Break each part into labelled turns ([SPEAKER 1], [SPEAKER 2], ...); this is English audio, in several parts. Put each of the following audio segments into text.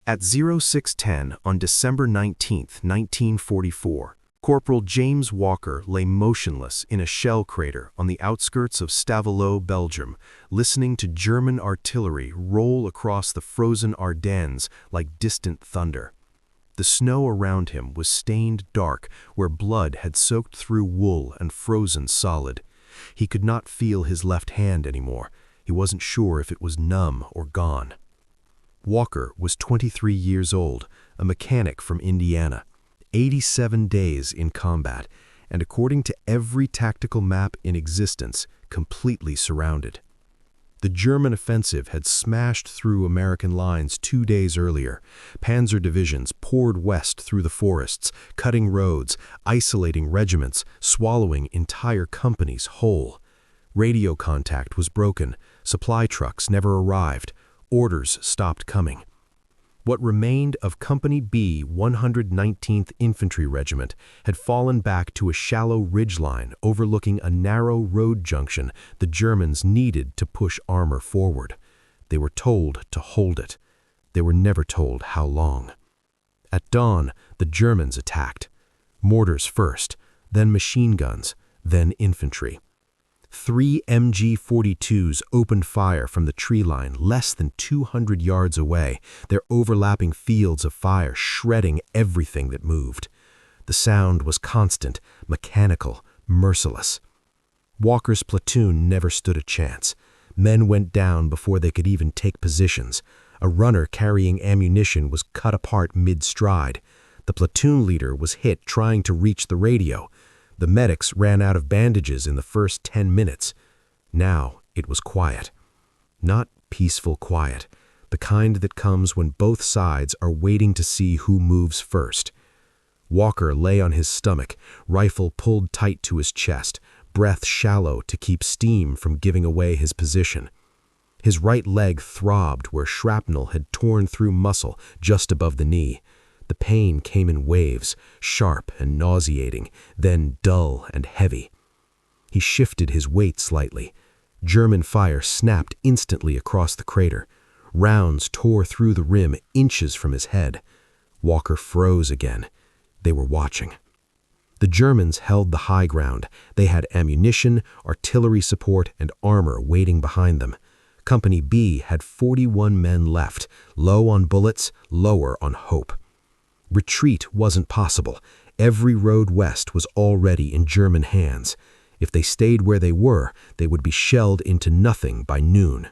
[SPEAKER 1] At 0610 on December 19, 1944, Corporal James Walker lay motionless in a shell crater on the outskirts of Stavelot, Belgium, listening to German artillery roll across the frozen Ardennes like distant thunder. The snow around him was stained dark where blood had soaked through wool and frozen solid. He could not feel his left hand anymore. He wasn't sure if it was numb or gone. Walker was 23 years old, a mechanic from Indiana, 87 days in combat, and according to every tactical map in existence, completely surrounded. The German offensive had smashed through American lines 2 days earlier. Panzer divisions poured west through the forests, cutting roads, isolating regiments, swallowing entire companies whole. Radio contact was broken, supply trucks never arrived, orders stopped coming. What remained of Company B, 119th Infantry Regiment had fallen back to a shallow ridgeline overlooking a narrow road junction the Germans needed to push armor forward. They were told to hold it. They were never told how long. At dawn, the Germans attacked. Mortars first, then machine guns, then infantry. 3 MG-42s opened fire from the tree line less than 200 yards away, their overlapping fields of fire shredding everything that moved. The sound was constant, mechanical, merciless. Walker's platoon never stood a chance. Men went down before they could even take positions. A runner carrying ammunition was cut apart mid-stride. The platoon leader was hit trying to reach the radio. The medics ran out of bandages in the first 10 minutes. Now it was quiet. Not peaceful quiet, the kind that comes when both sides are waiting to see who moves first. Walker lay on his stomach, rifle pulled tight to his chest, breath shallow to keep steam from giving away his position. His right leg throbbed where shrapnel had torn through muscle just above the knee. The pain came in waves, sharp and nauseating, then dull and heavy. He shifted his weight slightly. German fire snapped instantly across the crater. Rounds tore through the rim inches from his head. Walker froze again. They were watching. The Germans held the high ground. They had ammunition, artillery support, and armor waiting behind them. Company B had 41 men left, low on bullets, lower on hope. Retreat wasn't possible. Every road west was already in German hands. If they stayed where they were, they would be shelled into nothing by noon.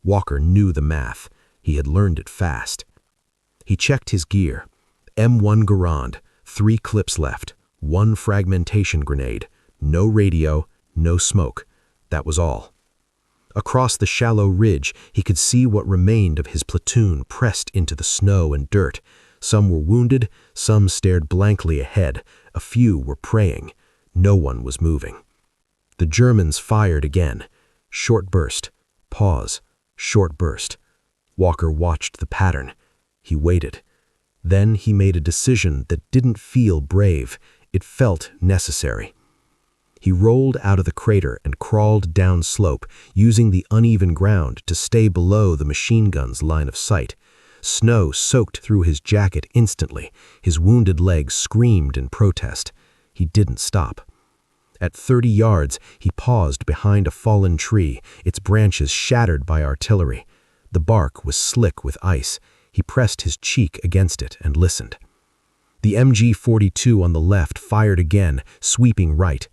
[SPEAKER 1] Walker knew the math. He had learned it fast. He checked his gear. M1 Garand, 3 clips left, 1 fragmentation grenade, no radio, no smoke. That was all. Across the shallow ridge, he could see what remained of his platoon pressed into the snow and dirt. Some were wounded, some stared blankly ahead, a few were praying. No one was moving. The Germans fired again. Short burst, pause, short burst. Walker watched the pattern. He waited. Then he made a decision that didn't feel brave. It felt necessary. He rolled out of the crater and crawled down slope, using the uneven ground to stay below the machine gun's line of sight. Snow soaked through his jacket instantly. His wounded leg screamed in protest. He didn't stop. At 30 yards, he paused behind a fallen tree, its branches shattered by artillery. The bark was slick with ice. He pressed his cheek against it and listened. The MG-42 on the left fired again, sweeping right.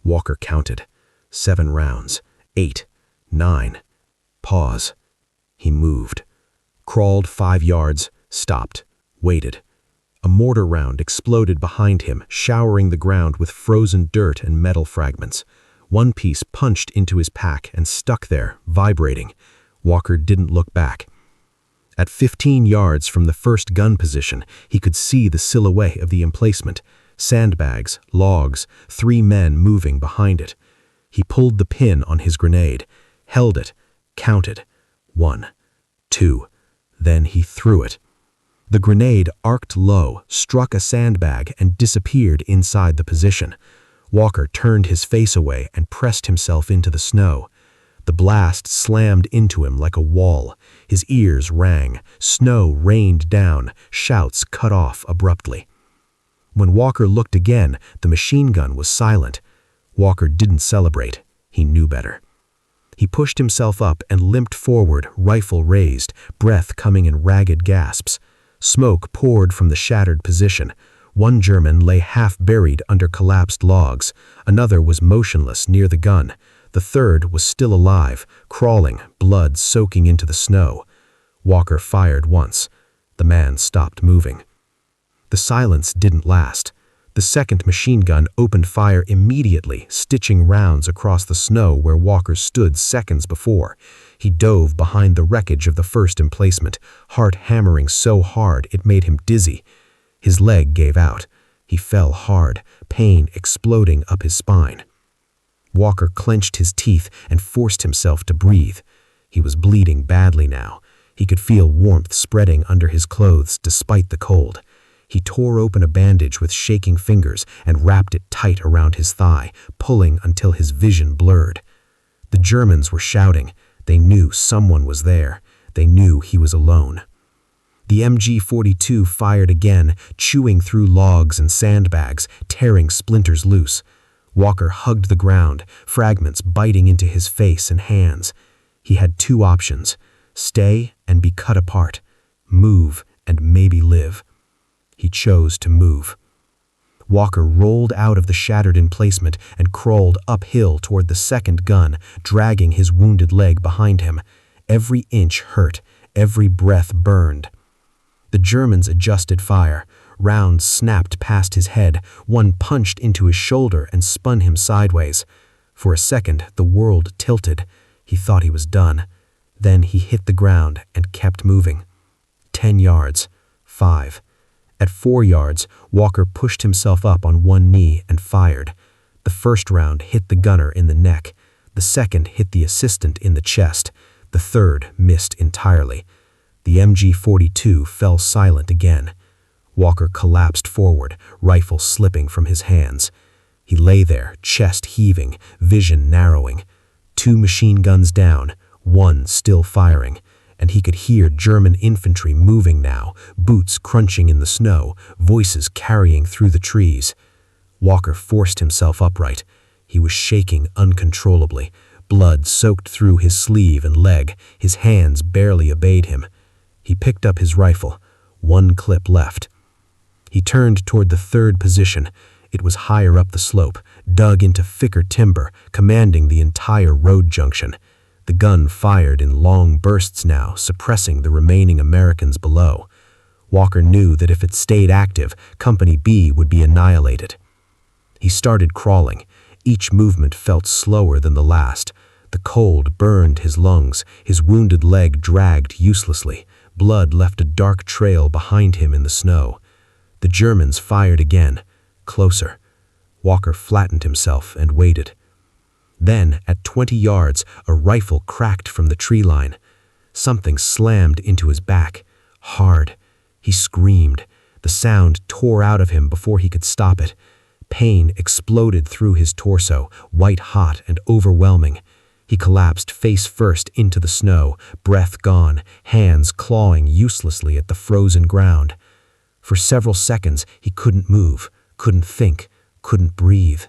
[SPEAKER 1] Walker counted. 7 rounds. 8. 9. Pause. He moved. Crawled 5 yards, stopped, waited. A mortar round exploded behind him, showering the ground with frozen dirt and metal fragments. One piece punched into his pack and stuck there, vibrating. Walker didn't look back. At 15 yards from the first gun position, he could see the silhouette of the emplacement. Sandbags, logs, 3 men moving behind it. He pulled the pin on his grenade, held it, counted. 1, 2. Then he threw it. The grenade arced low, struck a sandbag, and disappeared inside the position. Walker turned his face away and pressed himself into the snow. The blast slammed into him like a wall. His ears rang. Snow rained down. Shouts cut off abruptly. When Walker looked again, the machine gun was silent. Walker didn't celebrate. He knew better. He pushed himself up and limped forward, rifle raised, breath coming in ragged gasps. Smoke poured from the shattered position. One German lay half buried under collapsed logs. Another was motionless near the gun. The third was still alive, crawling, blood soaking into the snow. Walker fired once. The man stopped moving. The silence didn't last. The second machine gun opened fire immediately, stitching rounds across the snow where Walker stood seconds before. He dove behind the wreckage of the first emplacement, heart hammering so hard it made him dizzy. His leg gave out. He fell hard, pain exploding up his spine. Walker clenched his teeth and forced himself to breathe. He was bleeding badly now. He could feel warmth spreading under his clothes despite the cold. He tore open a bandage with shaking fingers and wrapped it tight around his thigh, pulling until his vision blurred. The Germans were shouting. They knew someone was there. They knew he was alone. The MG-42 fired again, chewing through logs and sandbags, tearing splinters loose. Walker hugged the ground, fragments biting into his face and hands. He had two options: stay and be cut apart, move and maybe live. He chose to move. Walker rolled out of the shattered emplacement and crawled uphill toward the second gun, dragging his wounded leg behind him. Every inch hurt, every breath burned. The Germans adjusted fire. Rounds snapped past his head. One punched into his shoulder and spun him sideways. For a second, the world tilted. He thought he was done. Then he hit the ground and kept moving. 10 yards. 5. At 4 yards, Walker pushed himself up on one knee and fired. The first round hit the gunner in the neck. The second hit the assistant in the chest. The third missed entirely. The MG-42 fell silent again. Walker collapsed forward, rifle slipping from his hands. He lay there, chest heaving, vision narrowing. 2 machine guns down, one still firing. And he could hear German infantry moving now, boots crunching in the snow, voices carrying through the trees. Walker forced himself upright. He was shaking uncontrollably. Blood soaked through his sleeve and leg. His hands barely obeyed him. He picked up his rifle. 1 clip left. He turned toward the third position. It was higher up the slope, dug into thicker timber, commanding the entire road junction. The gun fired in long bursts now, suppressing the remaining Americans below. Walker knew that if it stayed active, Company B would be annihilated. He started crawling. Each movement felt slower than the last. The cold burned his lungs. His wounded leg dragged uselessly. Blood left a dark trail behind him in the snow. The Germans fired again, closer. Walker flattened himself and waited. Then, at 20 yards, a rifle cracked from the tree line. Something slammed into his back, hard. He screamed. The sound tore out of him before he could stop it. Pain exploded through his torso, white-hot and overwhelming. He collapsed face first into the snow, breath gone, hands clawing uselessly at the frozen ground. For several seconds, he couldn't move, couldn't think, couldn't breathe.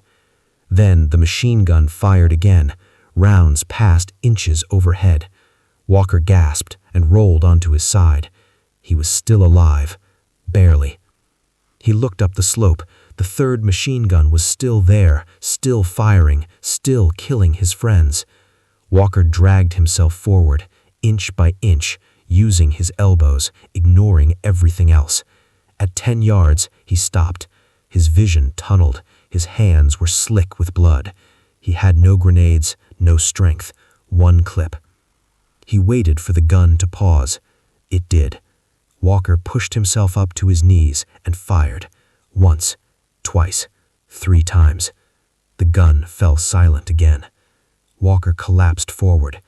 [SPEAKER 1] Then the machine gun fired again. Rounds passed inches overhead. Walker gasped and rolled onto his side. He was still alive, barely. He looked up the slope. The third machine gun was still there, still firing, still killing his friends. Walker dragged himself forward, inch by inch, using his elbows, ignoring everything else. At 10 yards, he stopped. His vision tunneled. His hands were slick with blood. He had no grenades, no strength. 1 clip. He waited for the gun to pause. It did. Walker pushed himself up to his knees and fired. Once, twice, 3 times. The gun fell silent again. Walker collapsed forward.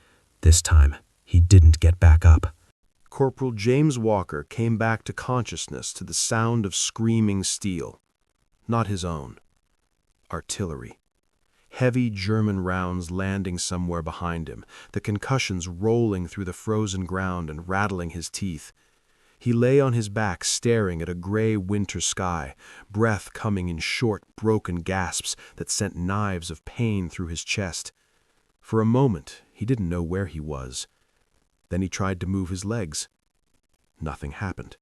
[SPEAKER 1] This time, he didn't get back up.
[SPEAKER 2] Corporal James Walker came back to consciousness to the sound of screaming steel. Not his own. Artillery. heavy German rounds landing somewhere behind him, the concussions rolling through the frozen ground and rattling his teeth. He lay on his back staring at a gray winter sky, breath coming in short, broken gasps that sent knives of pain through his chest. For a moment, he didn't know where he was. Then he tried to move his legs. Nothing happened.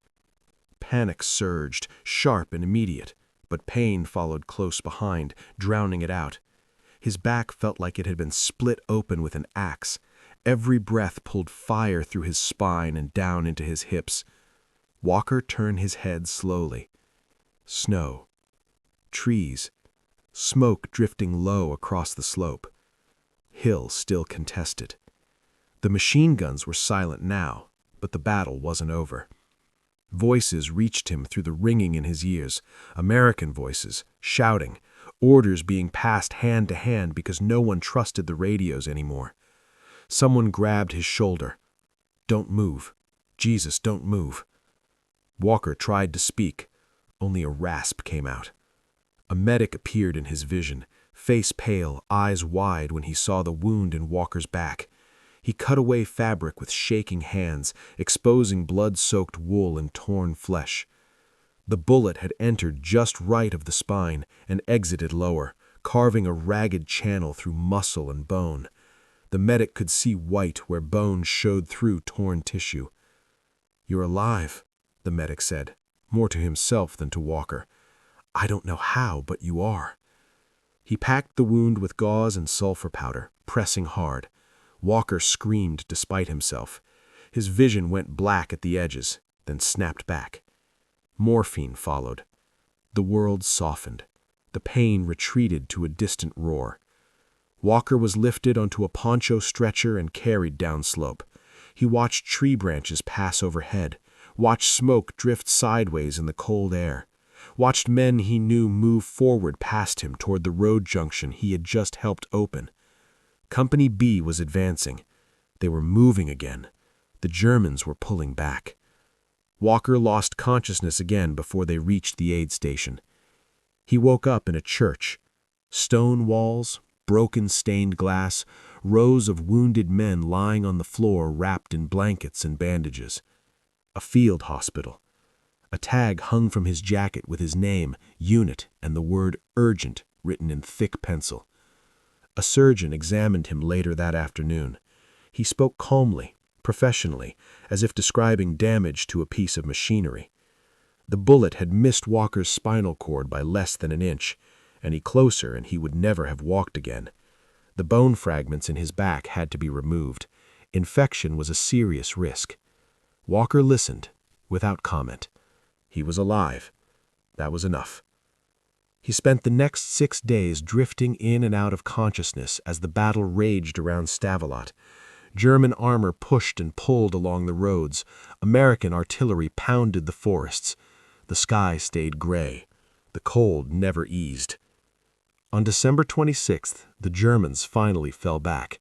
[SPEAKER 2] Panic surged, sharp and immediate, but pain followed close behind, drowning it out. His back felt like it had been split open with an axe. Every breath pulled fire through his spine and down into his hips. Walker turned his head slowly. Snow. Trees. Smoke drifting low across the slope. Hill still contested. The machine guns were silent now, but the battle wasn't over. Voices reached him through the ringing in his ears, American voices, shouting, orders being passed hand to hand because no one trusted the radios anymore. Someone grabbed his shoulder. "Don't move. Jesus, don't move." Walker tried to speak. Only a rasp came out. A medic appeared in his vision, face pale, eyes wide when he saw the wound in Walker's back. He cut away fabric with shaking hands, exposing blood-soaked wool and torn flesh. The bullet had entered just right of the spine and exited lower, carving a ragged channel through muscle and bone. The medic could see white where bones showed through torn tissue. "You're alive," the medic said, more to himself than to Walker. "I don't know how, but you are." He packed the wound with gauze and sulfur powder, pressing hard. Walker screamed despite himself. His vision went black at the edges, then snapped back. Morphine followed. The world softened. The pain retreated to a distant roar. Walker was lifted onto a poncho stretcher and carried downslope. He watched tree branches pass overhead, watched smoke drift sideways in the cold air, watched men he knew move forward past him toward the road junction he had just helped open. Company B was advancing. They were moving again. The Germans were pulling back. Walker lost consciousness again before they reached the aid station. He woke up in a church. Stone walls, broken stained glass, rows of wounded men lying on the floor wrapped in blankets and bandages. A field hospital. A tag hung from his jacket with his name, unit, and the word urgent written in thick pencil. A surgeon examined him later that afternoon. He spoke calmly, professionally, as if describing damage to a piece of machinery. The bullet had missed Walker's spinal cord by less than an inch. Any closer and he would never have walked again. The bone fragments in his back had to be removed. Infection was a serious risk. Walker listened, without comment. He was alive. That was enough. He spent the next 6 days drifting in and out of consciousness as the battle raged around Stavelot. German armor pushed and pulled along the roads. American artillery pounded the forests. The sky stayed gray. The cold never eased. On December 26th, the Germans finally fell back.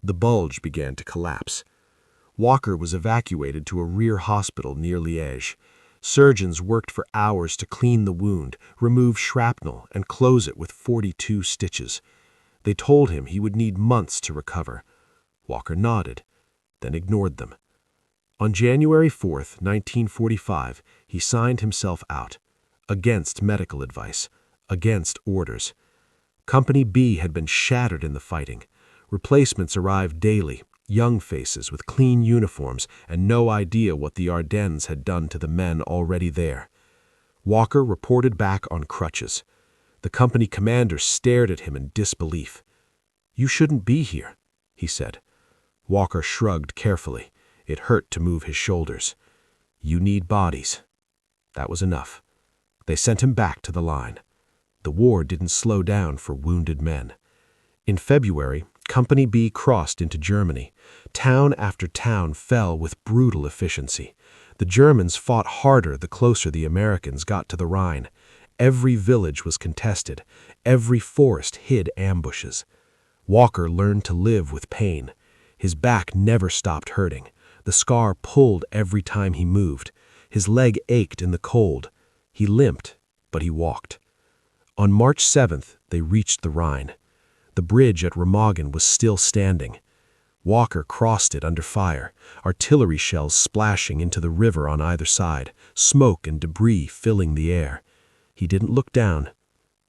[SPEAKER 2] The bulge began to collapse. Walker was evacuated to a rear hospital near Liège. Surgeons worked for hours to clean the wound, remove shrapnel, and close it with 42 stitches. They told him he would need months to recover. Walker nodded, then ignored them. On January 4th, 1945, he signed himself out, against medical advice, against orders. Company B had been shattered in the fighting. Replacements arrived daily, young faces with clean uniforms and no idea what the Ardennes had done to the men already there. Walker reported back on crutches. The company commander stared at him in disbelief. "You shouldn't be here," he said. Walker shrugged carefully. It hurt to move his shoulders. "You need bodies." That was enough. They sent him back to the line. The war didn't slow down for wounded men. In February, Company B crossed into Germany. Town after town fell with brutal efficiency. The Germans fought harder the closer the Americans got to the Rhine. Every village was contested. Every forest hid ambushes. Walker learned to live with pain. His back never stopped hurting. The scar pulled every time he moved. His leg ached in the cold. He limped, but he walked. On March 7th, they reached the Rhine. The bridge at Remagen was still standing. Walker crossed it under fire, artillery shells splashing into the river on either side, smoke and debris filling the air. He didn't look down.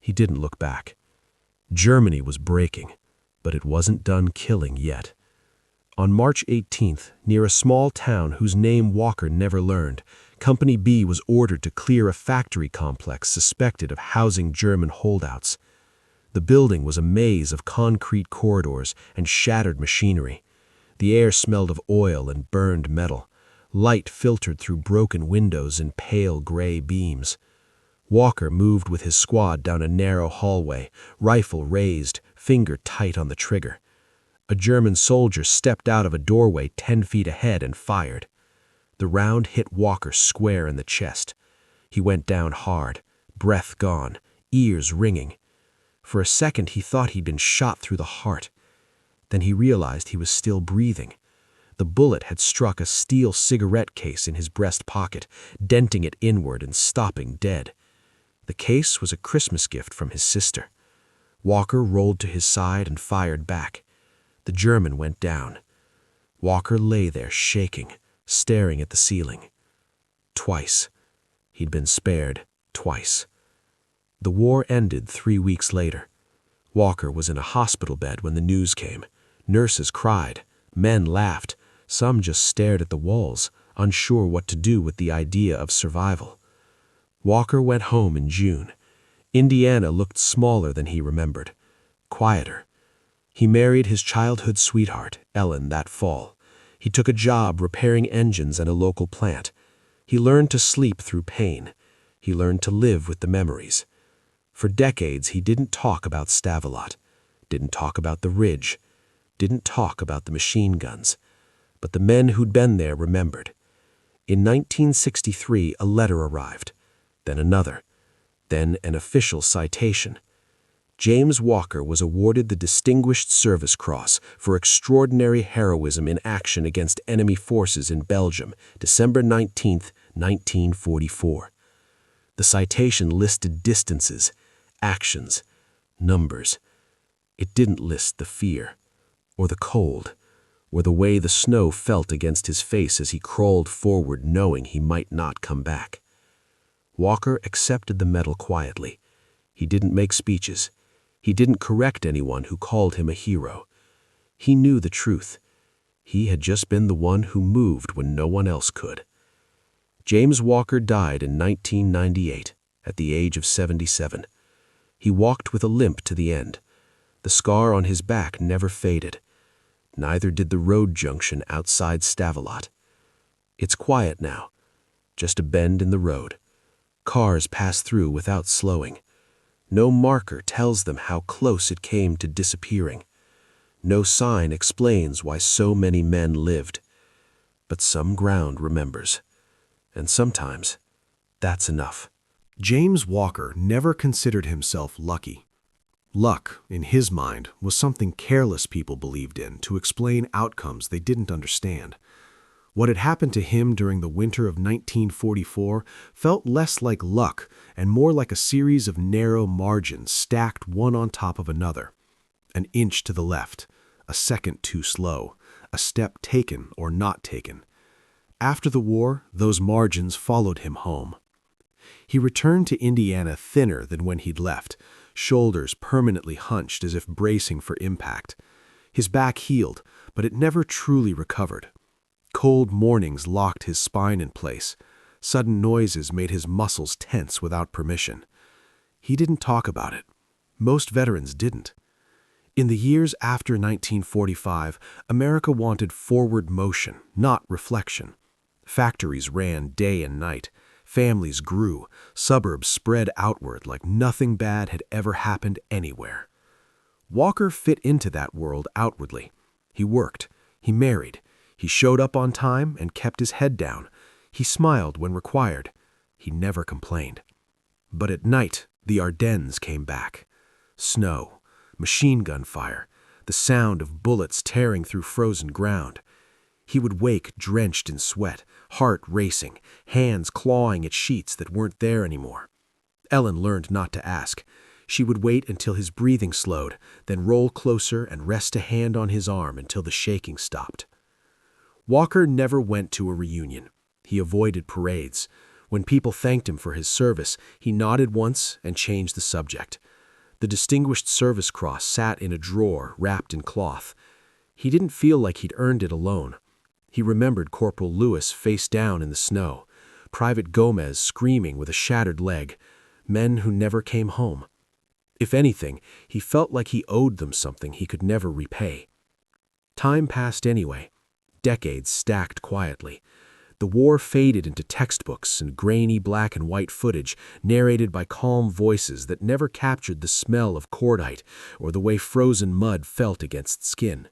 [SPEAKER 2] He didn't look back. Germany was breaking, but it wasn't done killing yet. On March 18th, near a small town whose name Walker never learned, Company B was ordered to clear a factory complex suspected of housing German holdouts. The building was a maze of concrete corridors and shattered machinery. The air smelled of oil and burned metal. Light filtered through broken windows in pale gray beams. Walker moved with his squad down a narrow hallway, rifle raised, finger tight on the trigger. A German soldier stepped out of a doorway 10 feet ahead and fired. The round hit Walker square in the chest. He went down hard, breath gone, ears ringing. For a second he thought he'd been shot through the heart. Then he realized he was still breathing. The bullet had struck a steel cigarette case in his breast pocket, denting it inward and stopping dead. The case was a Christmas gift from his sister. Walker rolled to his side and fired back. The German went down. Walker lay there shaking, staring at the ceiling. Twice. He'd been spared twice. The war ended 3 weeks later. Walker was in a hospital bed when the news came. Nurses cried. Men laughed. Some just stared at the walls, unsure what to do with the idea of survival. Walker went home in June. Indiana looked smaller than he remembered, quieter. He married his childhood sweetheart, Ellen, that fall. He took a job repairing engines at a local plant. He learned to sleep through pain. He learned to live with the memories. For decades, he didn't talk about Stavelot, didn't talk about the Ridge, didn't talk about the machine guns. But the men who'd been there remembered. In 1963, a letter arrived, then another, then an official citation. James Walker was awarded the Distinguished Service Cross for extraordinary heroism in action against enemy forces in Belgium, December 19, 1944. The citation listed distances, actions, numbers. It didn't list the fear, or the cold, or the way the snow felt against his face as he crawled forward knowing he might not come back. Walker accepted the medal quietly. He didn't make speeches. He didn't correct anyone who called him a hero. He knew the truth. He had just been the one who moved when no one else could. James Walker died in 1998, at the age of 77. He walked with a limp to the end. The scar on his back never faded. Neither did the road junction outside Stavelot. It's quiet now, just a bend in the road. Cars pass through without slowing. No marker tells them how close it came to disappearing. No sign explains why so many men lived. But some ground remembers. And sometimes, that's enough.
[SPEAKER 1] James Walker never considered himself lucky. Luck, in his mind, was something careless people believed in to explain outcomes they didn't understand. What had happened to him during the winter of 1944 felt less like luck and more like a series of narrow margins stacked one on top of another. An inch to the left, a second too slow, a step taken or not taken. After the war, those margins followed him home. He returned to Indiana thinner than when he'd left, shoulders permanently hunched as if bracing for impact. His back healed, but it never truly recovered. Cold mornings locked his spine in place. Sudden noises made his muscles tense without permission. He didn't talk about it. Most veterans didn't. In the years after 1945, America wanted forward motion, not reflection. Factories ran day and night. Families grew. Suburbs spread outward like nothing bad had ever happened anywhere. Walker fit into that world outwardly. He worked. He married. He showed up on time and kept his head down. He smiled when required. He never complained. But at night, the Ardennes came back. Snow, machine gun fire, the sound of bullets tearing through frozen ground. He would wake drenched in sweat, heart racing, hands clawing at sheets that weren't there anymore. Ellen learned not to ask.
[SPEAKER 2] She would wait until his breathing slowed, then roll closer and rest a hand on his arm until the shaking stopped. Walker never went to a reunion. He avoided parades. When people thanked him for his service, he nodded once and changed the subject. The Distinguished Service Cross sat in a drawer wrapped in cloth. He didn't feel like he'd earned it alone. He remembered Corporal Lewis face down in the snow, Private Gomez screaming with a shattered leg, men who never came home. If anything, he felt like he owed them something he could never repay. Time passed anyway. Decades stacked quietly. The war faded into textbooks and grainy black and white footage narrated by calm voices that never captured the smell of cordite or the way frozen mud felt against skin.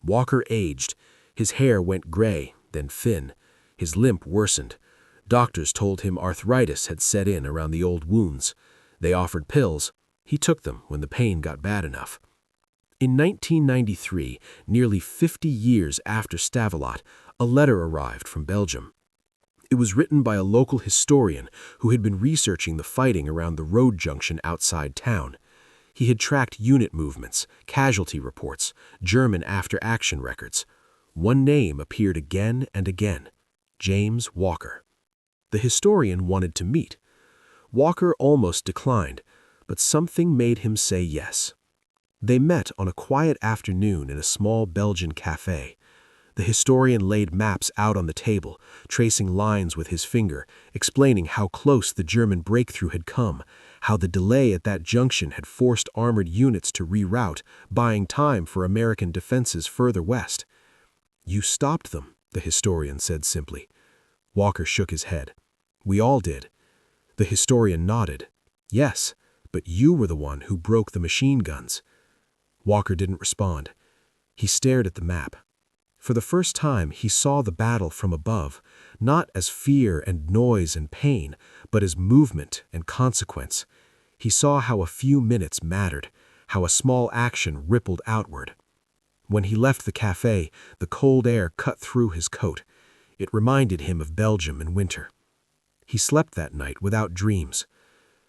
[SPEAKER 2] Walker aged. His hair went gray, then thin. His limp worsened. Doctors told him arthritis had set in around the old wounds. They offered pills. He took them when the pain got bad enough. In 1993, nearly 50 years after Stavelot, a letter arrived from Belgium. It was written by a local historian who had been researching the fighting around the road junction outside town. He had tracked unit movements, casualty reports, German after-action records. One name appeared again and again: James Walker. The historian wanted to meet. Walker almost declined, but something made him say yes. They met on a quiet afternoon in a small Belgian cafe. The historian laid maps out on the table, tracing lines with his finger, explaining how close the German breakthrough had come, how the delay at that junction had forced armored units to reroute, buying time for American defenses further west. "You stopped them," the historian said simply. Walker shook his head. "We all did." The historian nodded. "Yes, but you were the one who broke the machine guns." Walker didn't respond. He stared at the map. For the first time, he saw the battle from above, not as fear and noise and pain, but as movement and consequence. He saw how a few minutes mattered, how a small action rippled outward. When he left the cafe, the cold air cut through his coat. It reminded him of Belgium in winter. He slept that night without dreams.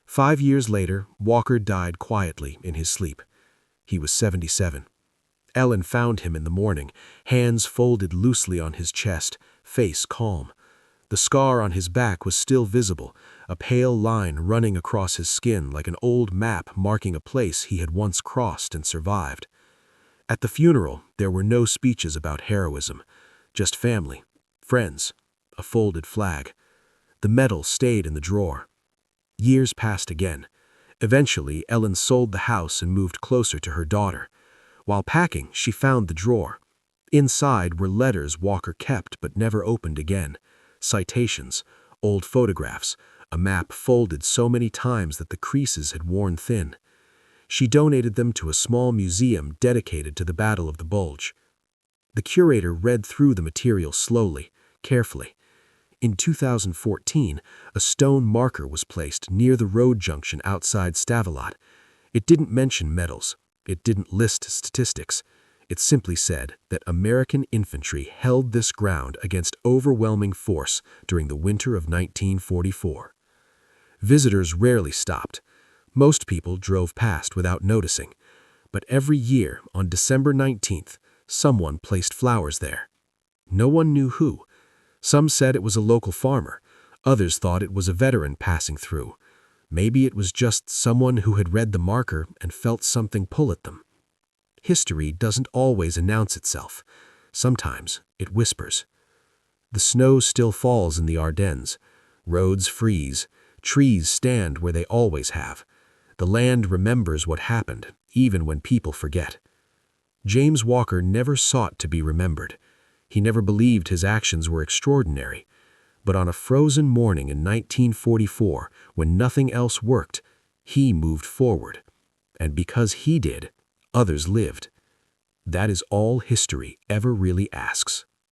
[SPEAKER 2] 5 years later, Walker died quietly in his sleep. He was 77. Ellen found him in the morning, hands folded loosely on his chest, face calm. The scar on his back was still visible, a pale line running across his skin like an old map marking a place he had once crossed and survived. At the funeral, there were no speeches about heroism, just family, friends, a folded flag. The medal stayed in the drawer. Years passed again. Eventually, Ellen sold the house and moved closer to her daughter. While packing, she found the drawer. Inside were letters Walker kept but never opened again, citations, old photographs, a map folded so many times that the creases had worn thin. She donated them to a small museum dedicated to the Battle of the Bulge. The curator read through the material slowly, carefully. In 2014, a stone marker was placed near the road junction outside Stavelot. It didn't mention medals. It didn't list statistics. It simply said that American infantry held this ground against overwhelming force during the winter of 1944. Visitors rarely stopped. Most people drove past without noticing. But every year, on December 19th, someone placed flowers there. No one knew who. Some said it was a local farmer. Others thought it was a veteran passing through. Maybe it was just someone who had read the marker and felt something pull at them. History doesn't always announce itself. Sometimes it whispers. The snow still falls in the Ardennes. Roads freeze. Trees stand where they always have. The land remembers what happened, even when people forget. James Walker never sought to be remembered. He never believed his actions were extraordinary. But on a frozen morning in 1944, when nothing else worked, he moved forward. And because he did, others lived. That is all history ever really asks.